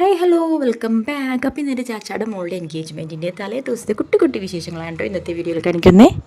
Hi hello welcome back. അപ്പോൾ ഇന്നത്തെ ചാച്ചാടെ മോളുടെ എൻഗേജ്മെൻറ്റിൻ്റെ തലേ ദിവസത്തെ കുട്ടി കുട്ടി വിശേഷങ്ങളാണ് കേട്ടോ ഇന്നത്തെ വീഡിയോയിൽ കാണിക്കുന്നത്.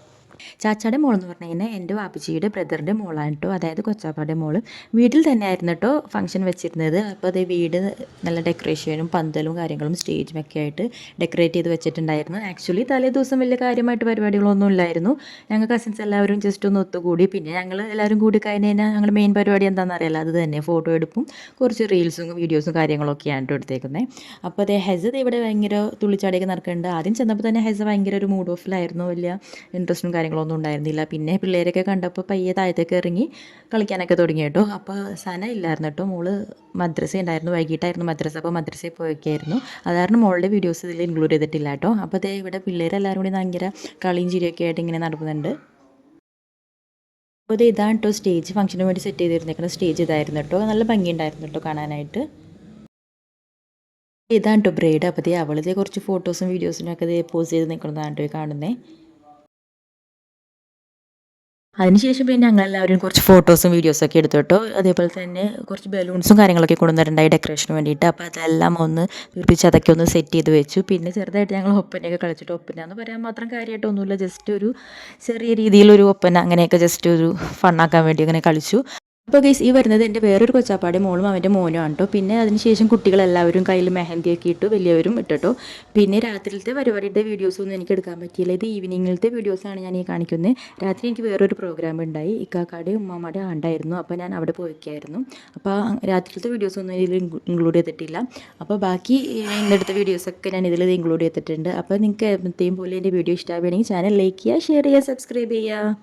ചാച്ചാടെ മോളെന്ന് പറഞ്ഞു കഴിഞ്ഞാൽ എൻ്റെ വാപ്പച്ചിയുടെ ബ്രദറിൻ്റെ മോളാണ് കേട്ടോ, അതായത് കൊച്ചാപ്പാടെ മോള്. വീട്ടിൽ തന്നെ ആയിരുന്നു കേട്ടോ ഫംഗ്ഷൻ വെച്ചിരുന്നത്. അപ്പോൾ അത് വീട് നല്ല ഡെക്കറേഷനും പന്തലും കാര്യങ്ങളും സ്റ്റേജും ഒക്കെ ആയിട്ട് ഡെക്കറേറ്റ് ചെയ്ത് വെച്ചിട്ടുണ്ടായിരുന്നു. ആക്ച്വലി തലേ ദിവസം വലിയ കാര്യമായിട്ട് പരിപാടികളൊന്നും ഇല്ലായിരുന്നു. ഞങ്ങൾ കസിൻസ് എല്ലാവരും ജസ്റ്റ് ഒന്ന് ഒത്തുകൂടി. പിന്നെ ഞങ്ങൾ എല്ലാവരും കൂടി കഴിഞ്ഞ് കഴിഞ്ഞാൽ ഞങ്ങൾ മെയിൻ പരിപാടി എന്താണെന്ന് അറിയില്ല, അത് തന്നെ ഫോട്ടോ എടുപ്പും കുറച്ച് റീൽസും വീഡിയോസും കാര്യങ്ങളൊക്കെയാണ് കേട്ടോ എടുത്തേക്കുന്നത്. അപ്പോൾ അതേ ഹെസ് ഇവിടെ ഭയങ്കര തുള്ളിച്ചാടിയൊക്കെ നടക്കുന്നുണ്ട്. ആദ്യം ചെന്നപ്പോൾ തന്നെ ഹെസ് ഭയങ്കര ഒരു മൂഡ് ഓഫിലായിരുന്നു, വലിയ ഇൻട്രസ്റ്റും കാര്യങ്ങളൊന്നും ഉണ്ടായിരുന്നില്ല. പിന്നെ പിള്ളേരൊക്കെ കണ്ടപ്പോൾ പയ്യെ താഴത്തേക്ക് ഇറങ്ങി കളിക്കാനൊക്കെ തുടങ്ങി കേട്ടോ. അപ്പോൾ സന ഇല്ലായിരുന്നു കേട്ടോ, മോള് മദ്രസ ഉണ്ടായിരുന്നു, വൈകിട്ടായിരുന്നു മദ്രസ. അപ്പോൾ മദ്രസയിൽ പോയൊക്കെയായിരുന്നു, അതായിരുന്നു മോളുടെ വീഡിയോസ് ഇതിൽ ഇൻക്ലൂഡ് ചെയ്തിട്ടില്ല കേട്ടോ. അപ്പോൾ അതേ ഇവിടെ പിള്ളേരെല്ലാവരും കൂടി ഭയങ്കര കളിയും ചിരിയൊക്കെ ആയിട്ട് ഇങ്ങനെ നടക്കുന്നുണ്ട്. അപ്പോൾ ഇതാണ് കേട്ടോ സ്റ്റേജ്, ഫംഗ്ഷന് വേണ്ടി സെറ്റ് ചെയ്തിരുന്നേക്കുന്ന സ്റ്റേജ് ഇതായിരുന്നു കേട്ടോ. നല്ല ഭംഗിയുണ്ടായിരുന്നു കേട്ടോ കാണാനായിട്ട്. ഇതാണ് കേട്ടോ ബ്രൈഡ്. അപ്പോൾ അവളിതേ കുറച്ച് ഫോട്ടോസും വീഡിയോസിനും ഒക്കെ പോസ്റ്റ് ചെയ്ത് നിൽക്കുന്നതാണ് കേട്ടോ കാണുന്നത്. അതിനുശേഷം പിന്നെ ഞങ്ങളെല്ലാവരും കുറച്ച് ഫോട്ടോസും വീഡിയോസൊക്കെ എടുത്തു കേട്ടോ. അതേപോലെ തന്നെ കുറച്ച് ബലൂൺസും കാര്യങ്ങളൊക്കെ കൊണ്ടുവന്നിട്ടുണ്ടായി ഡെക്കറേഷന് വേണ്ടിയിട്ട്. അപ്പോൾ അതെല്ലാം ഒന്ന് പിടിപ്പിച്ച് അതൊക്കെ ഒന്ന് സെറ്റ് ചെയ്ത് വെച്ചു. പിന്നെ ചെറുതായിട്ട് ഞങ്ങൾ ഒപ്പനയൊക്കെ കളിച്ചിട്ട്, ഒപ്പന എന്ന് പറയാൻ മാത്രം കാര്യമായിട്ടൊന്നുമില്ല, ജസ്റ്റ് ഒരു ചെറിയ രീതിയിലൊരു ഒപ്പന അങ്ങനെയൊക്കെ ജസ്റ്റ് ഒരു ഫണ്ണാക്കാൻ വേണ്ടി അങ്ങനെ കളിച്ചു. അപ്പോൾ ഗൈസ് ഈ വരുന്നത് എൻ്റെ വേറൊരു കൊച്ചാപ്പാടെ മോളും അവൻ്റെ മോനും ആണ് കേട്ടോ. പിന്നെ അതിനുശേഷം കുട്ടികളെല്ലാവരും കയ്യിൽ മെഹന്തിയൊക്കെ ഇട്ടു, വലിയവരും ഇട്ടോ. പിന്നെ രാത്രിയിലത്തെ പരിപാടിയുടെ വീഡിയോസൊന്നും എനിക്ക് എടുക്കാൻ പറ്റിയില്ല. ഇത് ഈവനിങ്ങിലത്തെ വീഡിയോസാണ് ഞാൻ ഈ കാണിക്കുന്നത്. രാത്രി എനിക്ക് വേറൊരു പ്രോഗ്രാം ഉണ്ടായി, ഇക്കാക്കാടെയും ഉമ്മാമ്മയുടെ ആണ്ടായിരുന്നു. അപ്പോൾ ഞാൻ അവിടെ പോയിക്കായിരുന്നു. അപ്പോൾ രാത്രിയിലത്തെ വീഡിയോസൊന്നും ഇതിൽ ഇൻക്ലൂഡ് ചെയ്തിട്ടില്ല. അപ്പോൾ ബാക്കി ഇന്നെടുത്ത വീഡിയോസൊക്കെ ഞാൻ ഇതിൽ ഇൻക്ലൂഡ് ചെയ്തിട്ടുണ്ട്. അപ്പോൾ നിങ്ങൾക്ക് എപ്പോഴത്തെയും പോലെ എൻ്റെ വീഡിയോ ഇഷ്ടമാവുകയാണെങ്കിൽ ചാനൽ ലൈക്ക് ചെയ്യുക, ഷെയർ ചെയ്യുക, സബ്സ്ക്രൈബ് ചെയ്യുക.